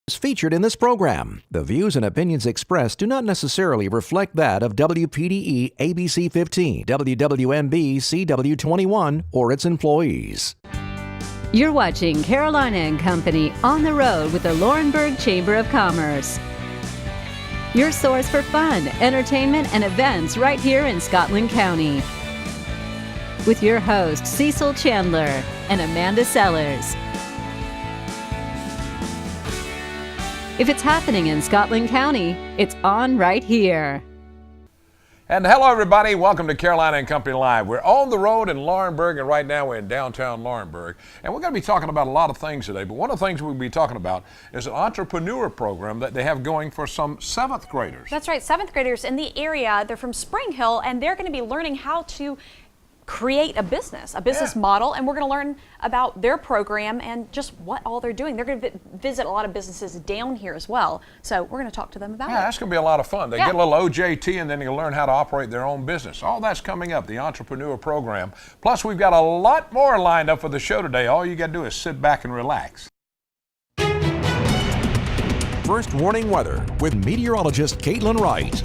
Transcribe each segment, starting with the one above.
Featured in this program. The views and opinions expressed do not necessarily reflect that of WPDE ABC 15, WWMB CW21, or its employees. You're watching Carolina and Company on the road with the Laurinburg Chamber of Commerce. Your source for fun, entertainment, and events right here in Scotland County. With your hosts Cecil Chandler and Amanda Sellers. If it's happening in Scotland County, it's on right here. And hello everybody, welcome to Carolina and Company Live. We're on the road in Laurinburg, and right now we're in downtown Laurinburg. And we're going to be talking about a lot of things today, but one of the things we'll be talking about is an entrepreneur program that they have going for some 7th graders. That's right, 7th graders in the area. They're from Spring Hill, and they're going to be learning how to create a business model, and we're going to learn about their program and just what all they're doing. They're going to visit a lot of businesses down here as well, so we're going to talk to them about it. Yeah, that's going to be a lot of fun. They get a little OJT, and then you'll learn how to operate their own business. All that's coming up, the entrepreneur program. Plus, we've got a lot more lined up for the show today. All you got to do is sit back and relax. First warning weather with meteorologist Caitlin Wright.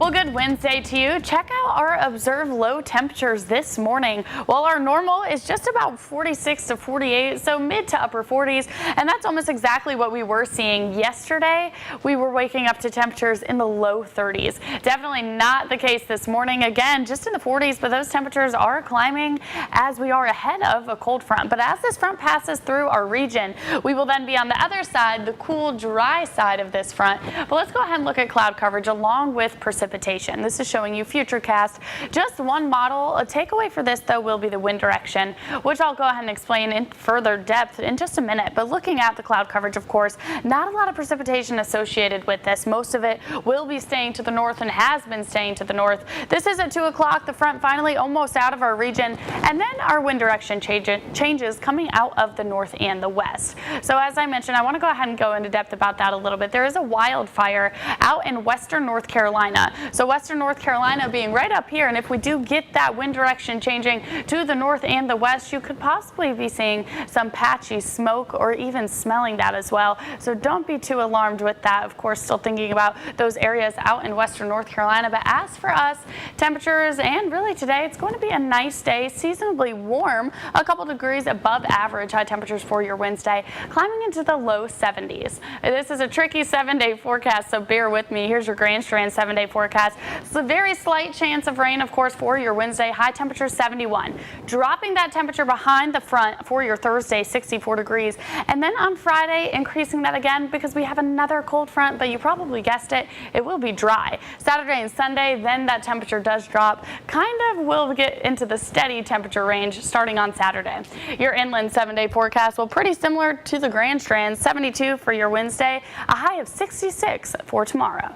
Well, good Wednesday to you. Check out our observed low temperatures this morning. While our normal is just about 46 to 48, so mid to upper 40s, and that's almost exactly what we were seeing yesterday. We were waking up to temperatures in the low 30s. Definitely not the case this morning. Again, just in the 40s, but those temperatures are climbing as we are ahead of a cold front. But as this front passes through our region, we will then be on the other side, the cool, dry side of this front. But let's go ahead and look at cloud coverage along with precipitation. This is showing you Futurecast. Just one model. A takeaway for this, though, will be the wind direction, which I'll go ahead and explain in further depth in just a minute. But looking at the cloud coverage, of course, not a lot of precipitation associated with this. Most of it will be staying to the north and has been staying to the north. This is at 2 o'clock. The front finally almost out of our region. And then our wind direction changes coming out of the north and the west. So as I mentioned, I want to go ahead and go into depth about that a little bit. There is a wildfire out in western North Carolina. So western North Carolina being right up here, and if we do get that wind direction changing to the north and the west, you could possibly be seeing some patchy smoke or even smelling that as well. So don't be too alarmed with that. Of course, still thinking about those areas out in western North Carolina. But as for us, temperatures, and really today, it's going to be a nice day, seasonably warm, a couple degrees above average high temperatures for your Wednesday, climbing into the low 70s. This is a tricky 7-day forecast, so bear with me. Here's your Grand Strand 7-day forecast. It's a very slight chance of rain, of course, for your Wednesday. High temperature 71. Dropping that temperature behind the front for your Thursday, 64 degrees. And then on Friday, increasing that again because we have another cold front, but you probably guessed it, it will be dry. Saturday and Sunday, then that temperature does drop. Kind of will get into the steady temperature range starting on Saturday. Your inland 7-day forecast, well, pretty similar to the Grand Strand, 72 for your Wednesday, a high of 66 for tomorrow.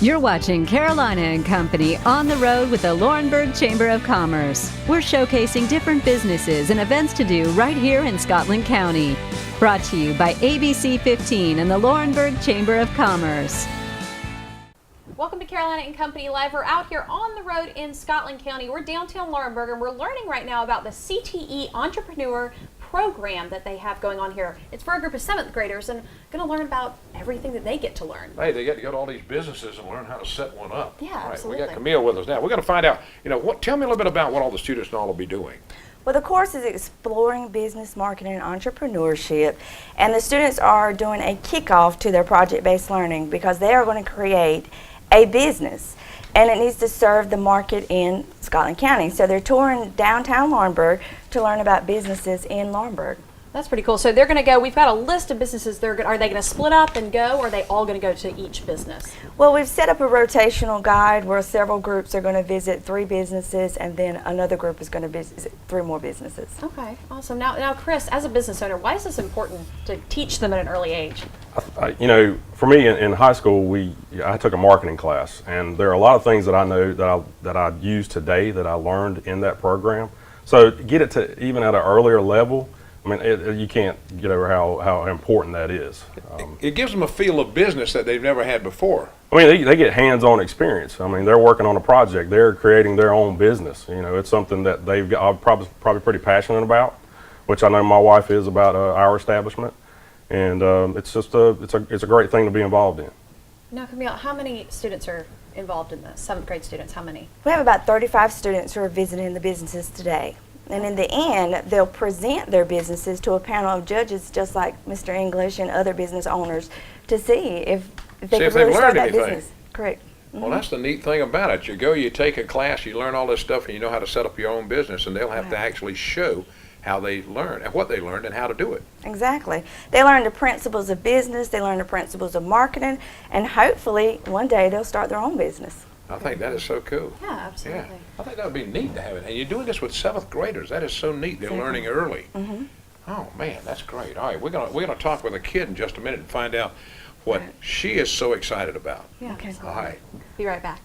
You're watching Carolina and Company on the road with the Laurinburg Chamber of Commerce. We're showcasing different businesses and events to do right here in Scotland County. Brought to you by ABC 15 and the Laurinburg Chamber of Commerce. Welcome to Carolina and Company Live. We're out here on the road in Scotland County. We're downtown Laurinburg, and we're learning right now about the CTE Entrepreneur program that they have going on here. It's for a group of 7th graders, and going to learn about everything that they get to learn. Hey, they get to go to all these businesses and learn how to set one up. Yeah, right. absolutely. We got Camille with us now. We're going to find out, tell me a little bit about what all the students and all will be doing. Well, the course is exploring business, marketing, and entrepreneurship, and the students are doing a kickoff to their project-based learning because they are going to create a business, and it needs to serve the market in Scotland County. So they're touring downtown Laurinburg to learn about businesses in Laurinburg. That's pretty cool. So they're going to go, we've got a list of businesses. Are they going to split up and go, or are they all going to go to each business? Well, we've set up a rotational guide where several groups are going to visit 3 businesses, and then another group is going to visit 3 more businesses. Okay, awesome. Now, Chris, as a business owner, why is this important to teach them at an early age? For me in high school, I took a marketing class, and there are a lot of things that I know that I use today that I learned in that program. So get it to even at an earlier level I mean, you can't get over how important that is. It gives them a feel of business that they've never had before. I mean, they get hands-on experience. I mean, they're working on a project. They're creating their own business. You know, it's something that they've got, probably pretty passionate about, which I know my wife is about our establishment. And it's just it's a great thing to be involved in. Now, Camille, how many students are involved in this? 7th grade students, how many? We have about 35 students who are visiting the businesses today. And in the end, they'll present their businesses to a panel of judges just like Mr. English and other business owners to see if they could really start that business. Correct. Well, that's the neat thing about it. You go, you take a class, you learn all this stuff, and you know how to set up your own business, and they'll have to actually show how they learn, and what they learned, and how to do it. Exactly. They learn the principles of business, they learn the principles of marketing, and hopefully one day they'll start their own business. I think that is so cool. Yeah, absolutely. Yeah. I think that would be neat to have it. And you're doing this with 7th graders. That is so neat. They're learning early. Oh, man, that's great. All right, we're gonna talk with a kid in just a minute and find out what she is so excited about. Yeah. Okay. All right. Be right back.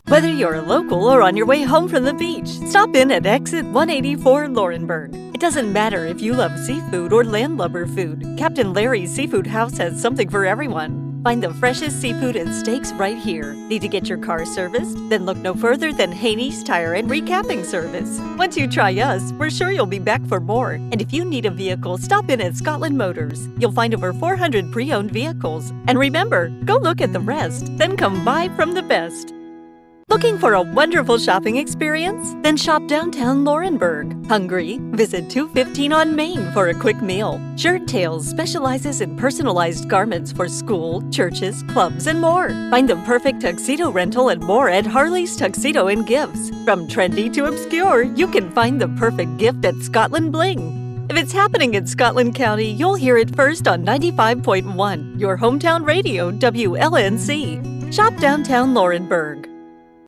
Whether you're local or on your way home from the beach, stop in at Exit 184 Laurinburg. It doesn't matter if you love seafood or landlubber food. Captain Larry's Seafood House has something for everyone. Find the freshest seafood and steaks right here. Need to get your car serviced? Then look no further than Haney's Tire and Recapping Service. Once you try us, we're sure you'll be back for more. And if you need a vehicle, stop in at Scotland Motors. You'll find over 400 pre-owned vehicles. And remember, go look at the rest, then come buy from the best. Looking for a wonderful shopping experience? Then shop downtown Laurinburg. Hungry? Visit 215 on Main for a quick meal. Shirt Tales specializes in personalized garments for school, churches, clubs, and more. Find the perfect tuxedo rental and more at Harley's Tuxedo and Gifts. From trendy to obscure, you can find the perfect gift at Scotland Bling. If it's happening in Scotland County, you'll hear it first on 95.1, your hometown radio, WLNC. Shop downtown Laurinburg.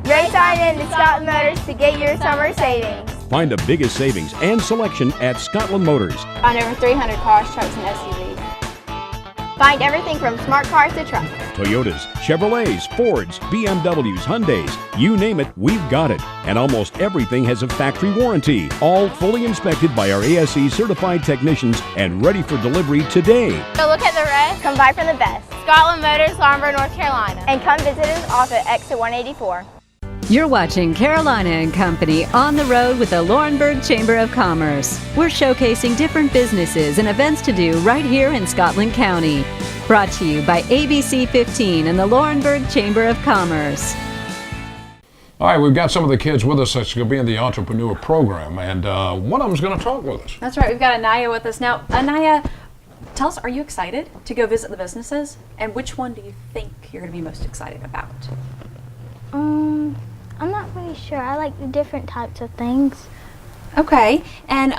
Race on into Scotland Motors to get your summer savings. Find the biggest savings and selection at Scotland Motors. On over 300 cars, trucks, and SUVs. Find everything from smart cars to trucks. Toyotas, Chevrolets, Fords, BMWs, Hyundais, you name it, we've got it. And almost everything has a factory warranty. All fully inspected by our ASE certified technicians and ready for delivery today. So look at the rest, come buy from the best. Scotland Motors, Laurinburg, North Carolina. And come visit us off at Exit 184. You're watching Carolina and Company on the road with the Laurinburg Chamber of Commerce. We're showcasing different businesses and events to do right here in Scotland County. Brought to you by ABC 15 and the Laurinburg Chamber of Commerce. All right, we've got some of the kids with us that's going to be in the entrepreneur program, and one of them's going to talk with us. That's right. We've got Anaya with us now. Anaya, tell us, are you excited to go visit the businesses? And which one do you think you're going to be most excited about? I'm not really sure. I like the different types of things. Okay. And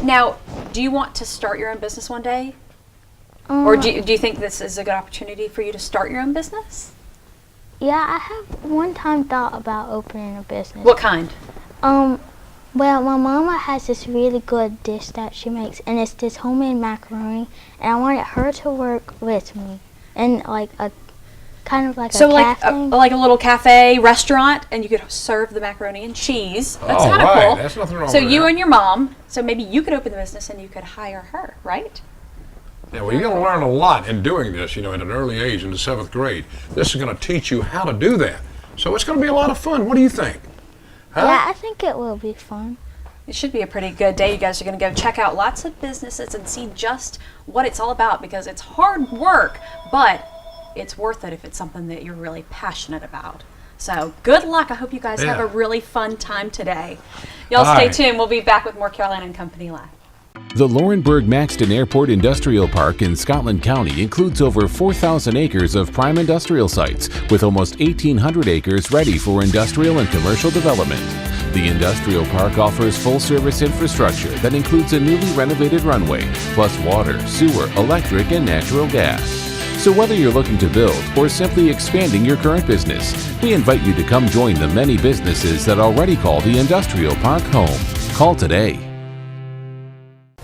now, do you want to start your own business one day? Or do you think this is a good opportunity for you to start your own business? Yeah, I have one time thought about opening a business. What kind? Well, my mama has this really good dish that she makes, and it's this homemade macaroni, and I wanted her to work with me, and like a kind of like so a cafe. like a little cafe restaurant, and you could serve the macaroni and cheese. That's kind of cool. That's nothing wrong so with you that. and your mom. So maybe you could open the business and you could hire her, right? Yeah, well, you're going to learn a lot in doing this, at an early age in the 7th grade. This is going to teach you how to do that. So it's going to be a lot of fun. What do you think? Huh? Yeah, I think it will be fun. It should be a pretty good day. You guys are going to go check out lots of businesses and see just what it's all about, because it's hard work, but it's worth it if it's something that you're really passionate about. So good luck. I hope you guys have a really fun time today. Y'all stay tuned. We'll be back with more Carolina and Company Live. The Laurinburg-Maxton Airport Industrial Park in Scotland County includes over 4,000 acres of prime industrial sites, with almost 1,800 acres ready for industrial and commercial development. The industrial park offers full-service infrastructure that includes a newly renovated runway, plus water, sewer, electric, and natural gas. So whether you're looking to build or simply expanding your current business, we invite you to come join the many businesses that already call the industrial park home. Call today.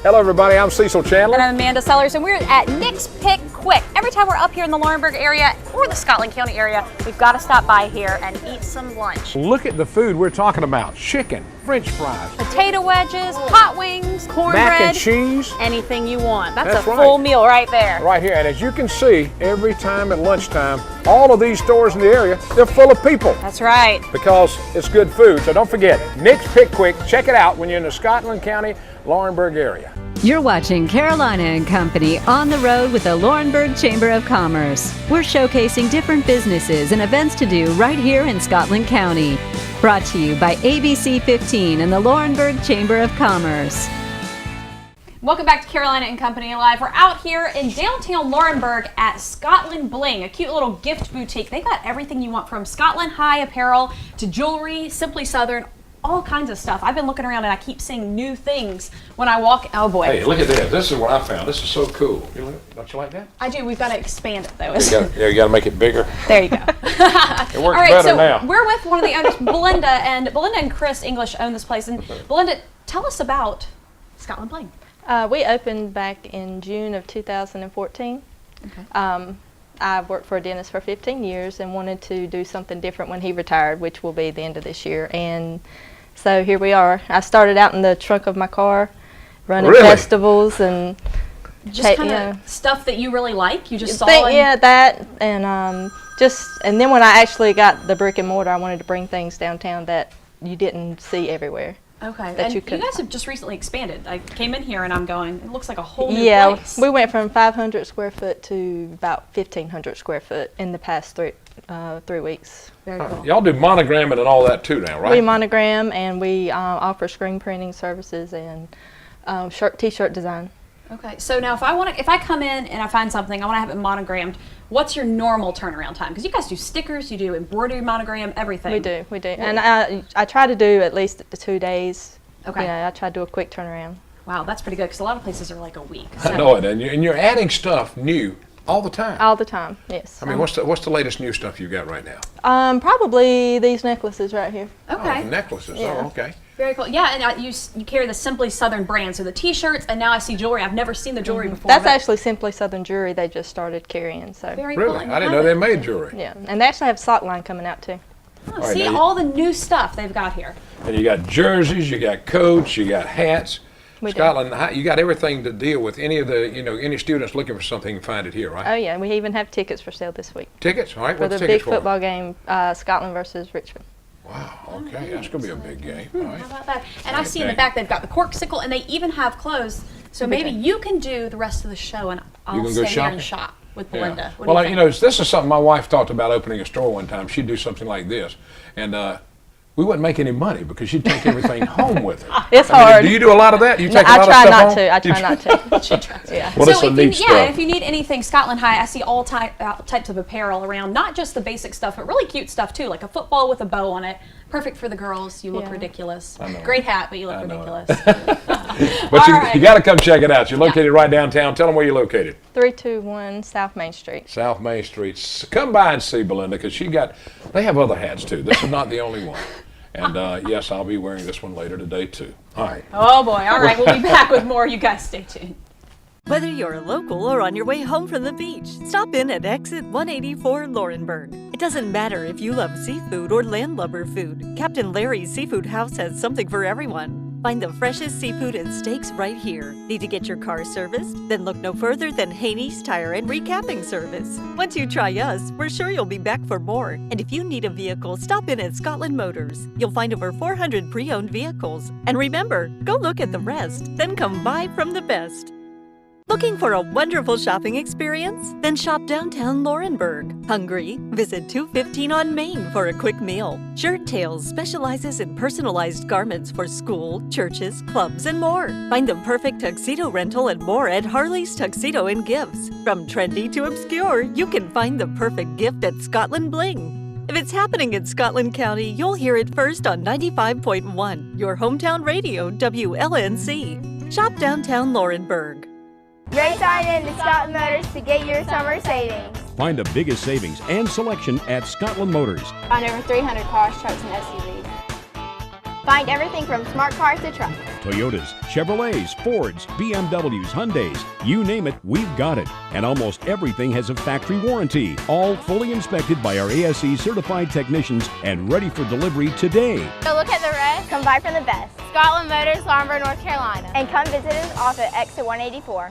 Hello, everybody. I'm Cecil Chandler. And I'm Amanda Sellers, and we're at Nick's Pick Quick. Every time we're up here in the Laurinburg area or the Scotland County area, we've got to stop by here and eat some lunch. Look at the food we're talking about. Chicken, French fries, Potato wedges, hot wings, cornbread. mac and cheese. Anything you want. That's That's a right. full meal right there. Right here, and as you can see, every time at lunchtime, all of these stores in the area, they're full of people That's right. because it's good food. So don't forget, Nick's Pick Quick, check it out when you're in the Scotland County, Laurinburg area. You're watching Carolina and Company on the road with the Laurinburg Chamber of Commerce. We're showcasing different businesses and events to do right here in Scotland County. Brought to you by ABC 15 and the Laurinburg Chamber of Commerce. Welcome back to Carolina and Company Live. We're out here in downtown Laurinburg at Scotland Bling, a cute little gift boutique. They got everything you want from Scotland High apparel to jewelry, Simply Southern, all kinds of stuff. I've been looking around and I keep seeing new things when I walk. Oh boy. Hey, look at this. This is what I found. This is so cool. Don't you like that? I do. We've got to expand it though. You got to make it bigger. There you go. It works all right, better so now. we're with one of the owners, Belinda and Chris English own this place. And Belinda, tell us about Scotland Bling. We opened back in June of 2014. Okay. I've worked for a dentist for 15 years and wanted to do something different when he retired, which will be the end of this year. And so here we are. I started out in the trunk of my car, running festivals and just kind of stuff that you really like. You just saw. Yeah, that and and then when I actually got the brick and mortar, I wanted to bring things downtown that you didn't see everywhere. Okay, that and you guys have just recently expanded. I came in here and I'm going, it looks like a whole new place. We went from 500 square foot to about 1,500 square foot in the past 3 weeks. Very cool. Y'all do monogramming and all that too now, right? We monogram and we offer screen printing services and t-shirt design. Okay, so now if I come in and I find something, I want to have it monogrammed, what's your normal turnaround time? Because you guys do stickers, you do embroidery, monogram, everything. We do. And I try to do at least 2 days. Okay. You know, I try to do a quick turnaround. Wow, that's pretty good because a lot of places are like a week. So. I know it, and you're adding stuff new all the time. All the time, yes. I mean, what's the latest new stuff you got right now? Probably these necklaces right here. Okay. Oh, necklaces. Yeah. Oh, okay. Very cool. Yeah, and you carry the Simply Southern brand, so the T-shirts, and now I see jewelry. I've never seen the jewelry before. That's actually Simply Southern jewelry they just started carrying. So very really, cool. I didn't know they made jewelry. Yeah, and they actually have sock line coming out too. Oh, see all the new stuff they've got here. And you got jerseys, you got coats, you got hats. We Scotland High, you got everything to deal with. Any of the, any students looking for something can find it here, right? Oh yeah, we even have tickets for sale this week. Tickets? All right, for what's the tickets big football game, Scotland versus Richmond. Wow, okay, that's going to be a big game. All right. How about that? And I see in the back they've got the corksicle, and they even have clothes. So maybe you can do the rest of the show, and I'll stand here and shop with Belinda. Yeah. Well, this is something my wife talked about opening a store one time. She'd do something like this, and we wouldn't make any money because she'd take everything home with her. It's hard. Do you do a lot of that? You take a lot I of try stuff not home? to. I try not to. She tries. Yeah. Well, so if you need anything Scotland High, I see all types of apparel around. Not just the basic stuff, but really cute stuff too, like a football with a bow on it. Perfect for the girls. You look ridiculous. Great hat, but you look ridiculous. But you got to come check it out. You're located right downtown. Tell them where you're located. 321 South Main Street. South Main Street. Come by and see Belinda because they have other hats too. This is not the only one. And yes, I'll be wearing this one later today too. All right. Oh boy. All right. We'll be back with more. You guys stay tuned. Whether you're local or on your way home from the beach, stop in at Exit 184 Laurinburg. It doesn't matter if you love seafood or landlubber food. Captain Larry's Seafood House has something for everyone. Find the freshest seafood and steaks right here. Need to get your car serviced? Then look no further than Haney's Tire and Recapping Service. Once you try us, we're sure you'll be back for more. And if you need a vehicle, stop in at Scotland Motors. You'll find over 400 pre-owned vehicles. And remember, go look at the rest, then come buy from the best. Looking for a wonderful shopping experience? Then shop downtown Laurinburg. Hungry? Visit 215 on Main for a quick meal. Shirt Tales specializes in personalized garments for school, churches, clubs, and more. Find the perfect tuxedo rental and more at Harley's Tuxedo and Gifts. From trendy to obscure, you can find the perfect gift at Scotland Bling. If it's happening in Scotland County, you'll hear it first on 95.1, your hometown radio, WLNC. Shop downtown Laurinburg. Race on in to Scotland Motors to get your summer savings. Find the biggest savings and selection at Scotland Motors. Find over 300 cars, trucks, and SUVs. Find everything from smart cars to trucks. Toyotas, Chevrolets, Fords, BMWs, Hyundais, you name it, we've got it. And almost everything has a factory warranty, all fully inspected by our ASE certified technicians and ready for delivery today. So look at the rest. Come buy from the best. Scotland Motors, Laurinburg, North Carolina. And come visit us off at exit 184.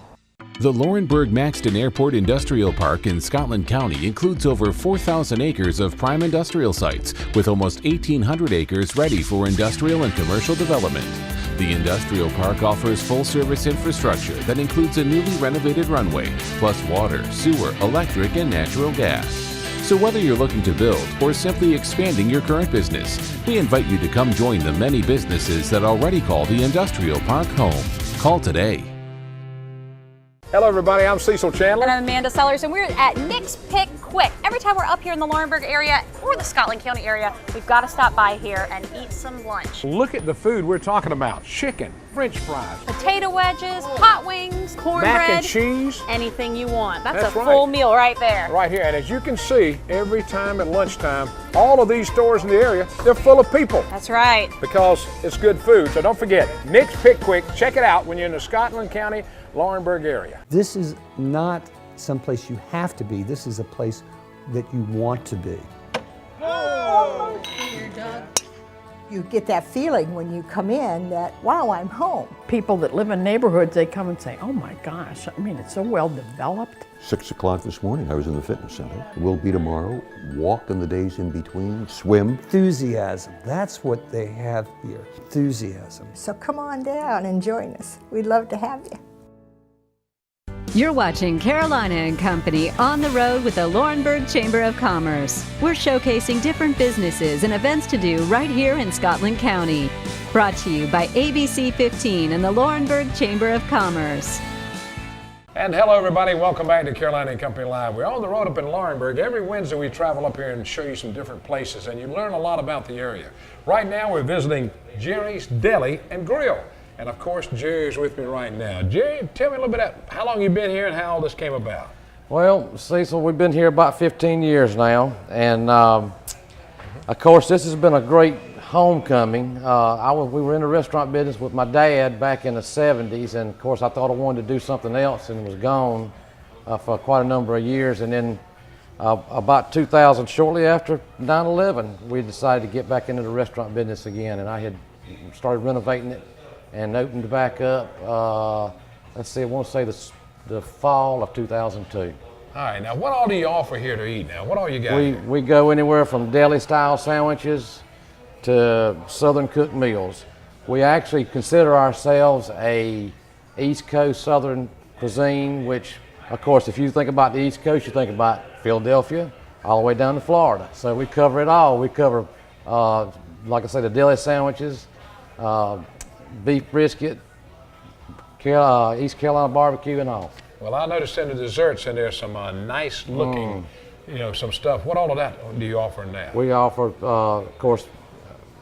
The Laurinburg-Maxton Airport Industrial Park in Scotland County includes over 4,000 acres of prime industrial sites, with almost 1,800 acres ready for industrial and commercial development. The industrial park offers full-service infrastructure that includes a newly renovated runway, plus water, sewer, electric, and natural gas. So whether you're looking to build or simply expanding your current business, we invite you to come join the many businesses that already call the industrial park home. Call today. Hello, everybody. I'm Cecil Chandler. And I'm Amanda Sellers, and we're at Nick's Pick Quick. Every time we're up here in the Laurinburg area or the Scotland County area, we've got to stop by here and eat some lunch. Look at the food we're talking about. Chicken, French fries, Potato wedges, hot wings, cornbread. mac and cheese. Anything you want. That's a right. full meal right there. Right here. And as you can see, every time at lunchtime, all of these stores in the area, they're full of people. That's right. Because it's good food. So don't forget, Nick's Pick Quick. Check it out when you're in the Scotland County, Laurinburg area. This is not someplace you have to be. This is a place that you want to be. You get that feeling when you come in that, wow, I'm home. People that live in neighborhoods, they come and say, oh my gosh, I mean, it's so well developed. 6 o'clock this morning, I was in the fitness center. Will be tomorrow, walk in the days in between, swim. Enthusiasm, that's what they have here, enthusiasm. So come on down and join us. We'd love to have you. You're watching Carolina and Company on the road with the Laurinburg Chamber of Commerce. We're showcasing different businesses and events to do right here in Scotland County. Brought to you by ABC 15 and the Laurinburg Chamber of Commerce. And hello, everybody. Welcome back to Carolina and Company Live. We're on the road up in Laurinburg. Every Wednesday we travel up here and show you some different places, and you learn a lot about the area. Right now we're visiting Jerry's Deli and Grill. And of course, Jerry's with me right now. Jerry, tell me a little bit about how long you've been here and how all this came about. Well, Cecil, we've been here about 15 years now, and of course, this has been a great homecoming. We were in the restaurant business with my dad back in the 70s, and of course, I thought I wanted to do something else and was gone for quite a number of years. And then about 2000, shortly after 9/11, we decided to get back into the restaurant business again, and I had started renovating it and opened back up, let's see, I want to say the fall of 2002. All right, now what all do you offer here to eat now? What all you got here? We go anywhere from deli-style sandwiches to Southern cooked meals. We actually consider ourselves a East Coast Southern cuisine, which, of course, if you think about the East Coast, you think about Philadelphia all the way down to Florida. So we cover it all. We cover, like I say, the deli sandwiches, beef brisket, East Carolina barbecue, and all. Well, I noticed in the desserts in there some nice looking, some stuff. What all of that do you offer in that? We offer, of course,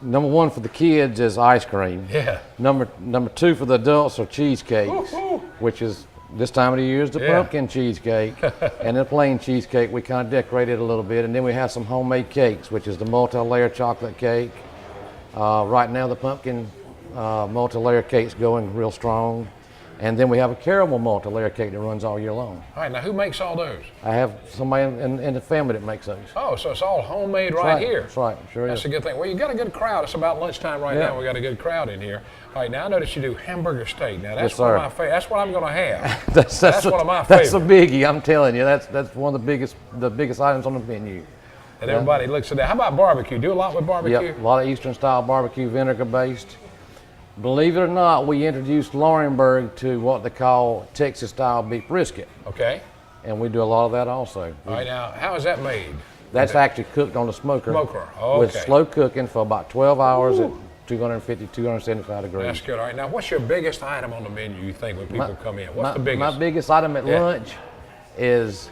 number one for the kids is ice cream. Yeah. Number two for the adults are cheesecakes, which is this time of the year is the pumpkin cheesecake, and the plain cheesecake. We kind of decorate it a little bit, and then we have some homemade cakes, which is the multi-layer chocolate cake. Right now, the pumpkin multi-layer cake's going real strong. And then we have a caramel multi-layer cake that runs all year long. All right, now who makes all those? I have somebody in the family that makes those. Oh, so it's all homemade right here. That's right, sure That's is. a good thing. Well, you got a good crowd. It's about lunchtime right now. We got a good crowd in here. All right, now I notice you do hamburger steak. Now that's one of my favorites. That's what I'm going to have. that's one of my favorites. That's a biggie, I'm telling you. That's one of the biggest items on the menu. And everybody looks at that. How about barbecue? Do a lot with barbecue? Yep, a lot of Eastern style barbecue, vinegar based. Believe it or not, we introduced Laurinburg to what they call Texas style beef brisket. Okay. And we do a lot of that also. All right, now how is that made? That's actually cooked on the smoker. Okay. With slow cooking for about 12 hours at 250, 275 degrees. That's good. All right, now what's your biggest item on the menu you think when people come in? What's the biggest? My biggest item at lunch is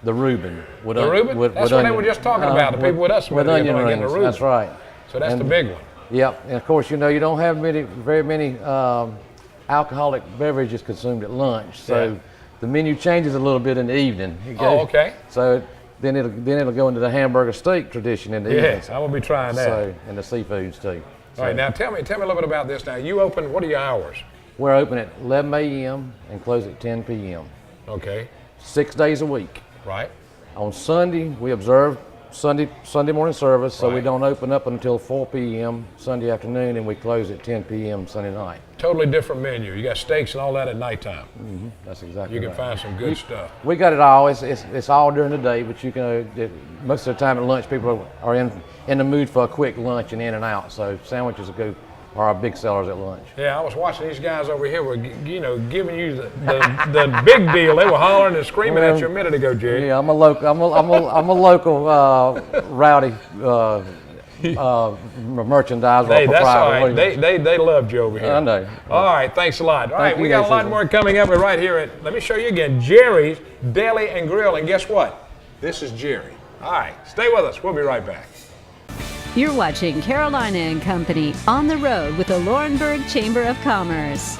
the Reuben. The Reuben? That's what they were just talking about. The people with us with onion rings. The Reuben. That's right. So that's the big one. Yep, and of course, you don't have very many alcoholic beverages consumed at lunch, so the menu changes a little bit in the evening. Oh, okay. So then it'll go into the hamburger steak tradition in the evening. Yes, I will be trying that. So, and the seafoods too. All right, now tell me a little bit about this. Now you open. What are your hours? We're open at 11 a.m. and close at 10 p.m. Okay. 6 days a week. Right. On Sunday we observe Sunday morning service, so we don't open up until 4 p.m. Sunday afternoon, and we close at 10 p.m. Sunday night. Totally different menu. You got steaks and all that at nighttime. Mm-hmm. That's exactly You can right. find some good stuff. We got it all. It's all during the day, but you can most of the time at lunch people are in the mood for a quick lunch and in and out. So sandwiches are our big sellers at lunch. Yeah, I was watching these guys over here were, giving you the big deal. They were hollering and screaming at you a minute ago, Jerry. Yeah, I'm a local rowdy merchandiser. Hey, that's all right. They loved you over here. I know. All right, thanks a lot. All right, we got a lot Susan. more coming up. We're right here at, let me show you again, Jerry's Deli and Grill. And guess what? This is Jerry. All right, stay with us. We'll be right back. You're watching Carolina and Company on the road with the Laurinburg Chamber of Commerce.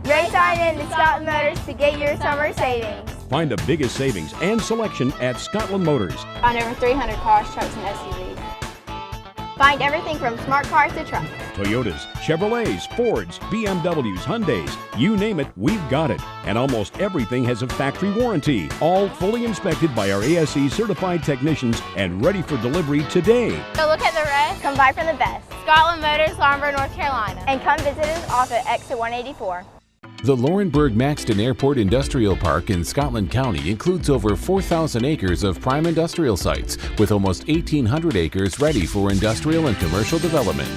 Race on in to Scotland Motors to get your summer savings. Find the biggest savings and selection at Scotland Motors. On over 300 cars, trucks, and SUVs. Find everything from smart cars to trucks. Toyotas, Chevrolets, Fords, BMWs, Hyundais, you name it, we've got it. And almost everything has a factory warranty. All fully inspected by our ASE certified technicians and ready for delivery today. So look at the rest, come buy from the best. Scotland Motors, Laurinburg, North Carolina. And come visit us off at exit 184. The Laurinburg-Maxton Airport Industrial Park in Scotland County includes over 4,000 acres of prime industrial sites, with almost 1,800 acres ready for industrial and commercial development.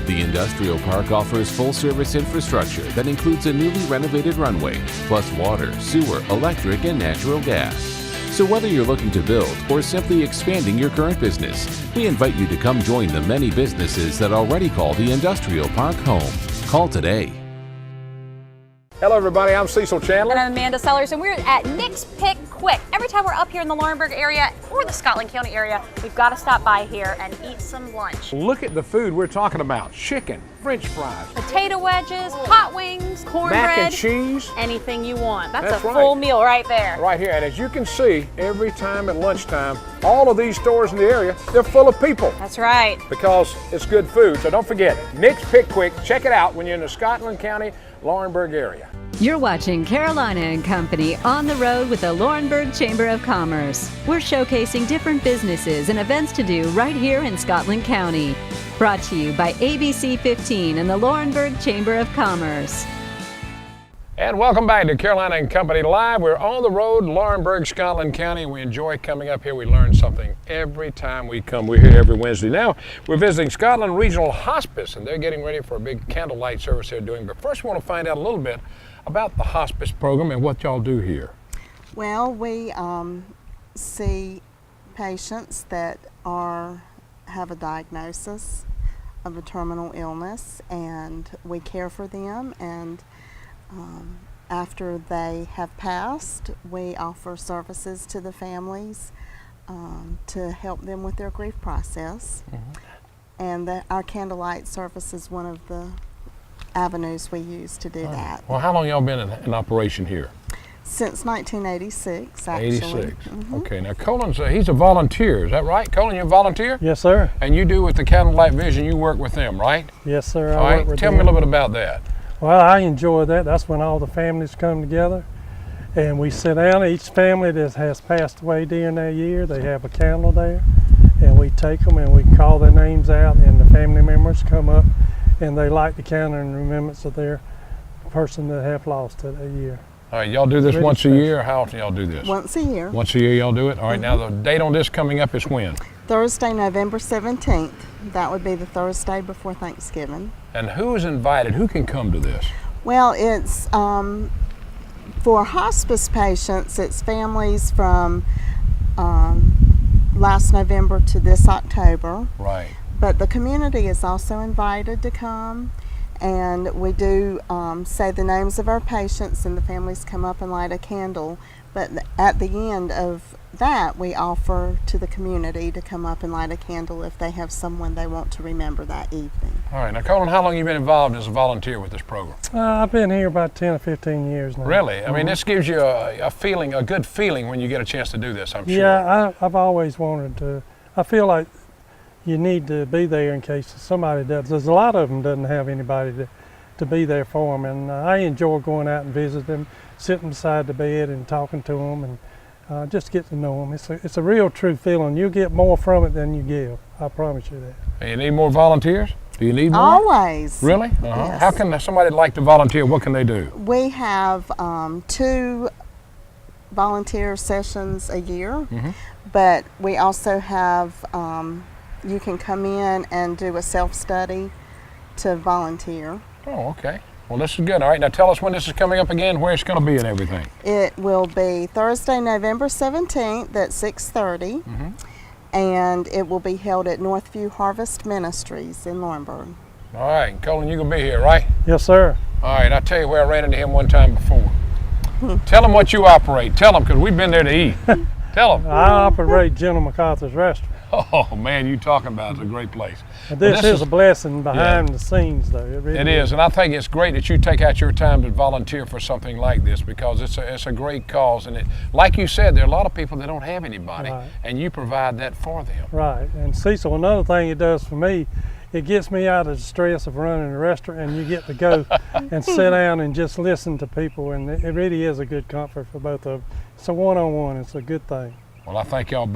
The industrial park offers full-service infrastructure that includes a newly renovated runway, plus water, sewer, electric, and natural gas. So whether you're looking to build or simply expanding your current business, we invite you to come join the many businesses that already call the industrial park home. Call today. Hello, everybody. I'm Cecil Chandler. And I'm Amanda Sellers, and we're at Nick's Pick Quick. Every time we're up here in the Laurinburg area or the Scotland County area, we've got to stop by here and eat some lunch. Look at the food we're talking about. Chicken, French fries, Potato wedges, hot wings, cornbread. mac and cheese. Anything you want. That's a right. full meal right there. Right here. And as you can see, every time at lunchtime, all of these stores in the area, they're full of people. That's right. Because it's good food. So don't forget, Nick's Pick Quick. Check it out when you're in the Scotland County, Laurinburg area. You're watching Carolina and Company on the road with the Laurinburg Chamber of Commerce. We're showcasing different businesses and events to do right here in Scotland County. Brought to you by ABC 15 and the Laurinburg Chamber of Commerce. And welcome back to Carolina and Company Live. We're on the road, Laurinburg, Scotland County. We enjoy coming up here. We learn something every time we come. We're here every Wednesday. Now, we're visiting Scotland Regional Hospice, and they're getting ready for a big candlelight service they're doing. But first, we want to find out a little bit about the hospice program and what y'all do here. Well, we see patients that have a diagnosis of a terminal illness, and we care for them, and after they have passed, we offer services to the families to help them with their grief process. And our candlelight service is one of the avenues we use to do that. Well, how long y'all been in operation here? Since 1986, actually. 86. Okay, now Colin's he's a volunteer, is that right? Colin, you're a volunteer? Yes, sir. And you do with the Candlelight Vision, you work with them, right? Yes, sir. All right, tell me a little bit about that. Well, I enjoy that. That's when all the families come together and we sit down. Each family that has passed away during that year, they have a candle there, and we take them and we call their names out, and the family members come up and they light the candle in remembrance of their person that have lost it a year. All right, y'all do this once a year, or how often y'all do this? Once a year. Once a year y'all do it? All right, now the date on this coming up is when? Thursday, November 17th. That would be the Thursday before Thanksgiving. And who is invited? Who can come to this? Well, it's for hospice patients, it's families from last November to this October. Right. But the community is also invited to come, and we do say the names of our patients, and the families come up and light a candle. But at the end of that, we offer to the community to come up and light a candle if they have someone they want to remember that evening. All right, now Colin, how long have you been involved as a volunteer with this program? I've been here about 10 or 15 years now. Really? I mean, this gives you a feeling, a good feeling when you get a chance to do this, I'm sure. Yeah, I've always wanted to. I feel like you need to be there in case somebody does. There's a lot of them doesn't have anybody to be there for them, and I enjoy going out and visiting them, sitting beside the bed and talking to them, and just get to know them. It's a real true feeling. You get more from it than you give. I promise you that. And you need more volunteers? Do you need more? Always. Really? Yes. How can somebody like to volunteer? What can they do? We have 2 volunteer sessions a year, but we also have, you can come in and do a self-study to volunteer. Oh, okay. Well, this is good. All right, now tell us when this is coming up again, where it's going to be and everything. It will be Thursday, November 17th at 6:30, and it will be held at Northview Harvest Ministries in Laurinburg. All right, Colin, you're going to be here, right? Yes, sir. All right, I'll tell you where I ran into him one time before. Tell them what you operate. Tell them, because we've been there to eat. Tell them. I operate General MacArthur's restaurant. Oh, man, you talking about it's a great place. This is a blessing behind the scenes, though. It really is, and I think it's great that you take out your time to volunteer for something like this, because it's a great cause. And like you said, there are a lot of people that don't have anybody, and you provide that for them. Right. And Cecil, another thing it does for me, it gets me out of the stress of running a restaurant, and you get to go and sit down and just listen to people, and it really is a good comfort for both of them. It's a one-on-one. It's a good thing. Well, I thank y'all both.